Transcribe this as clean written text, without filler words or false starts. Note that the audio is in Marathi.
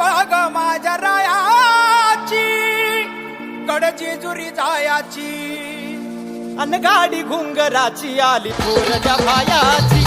बघ माझ्या रायाची कडची जुरी जायाची अन गाडी घुंगराची आली थोरच्या भायाची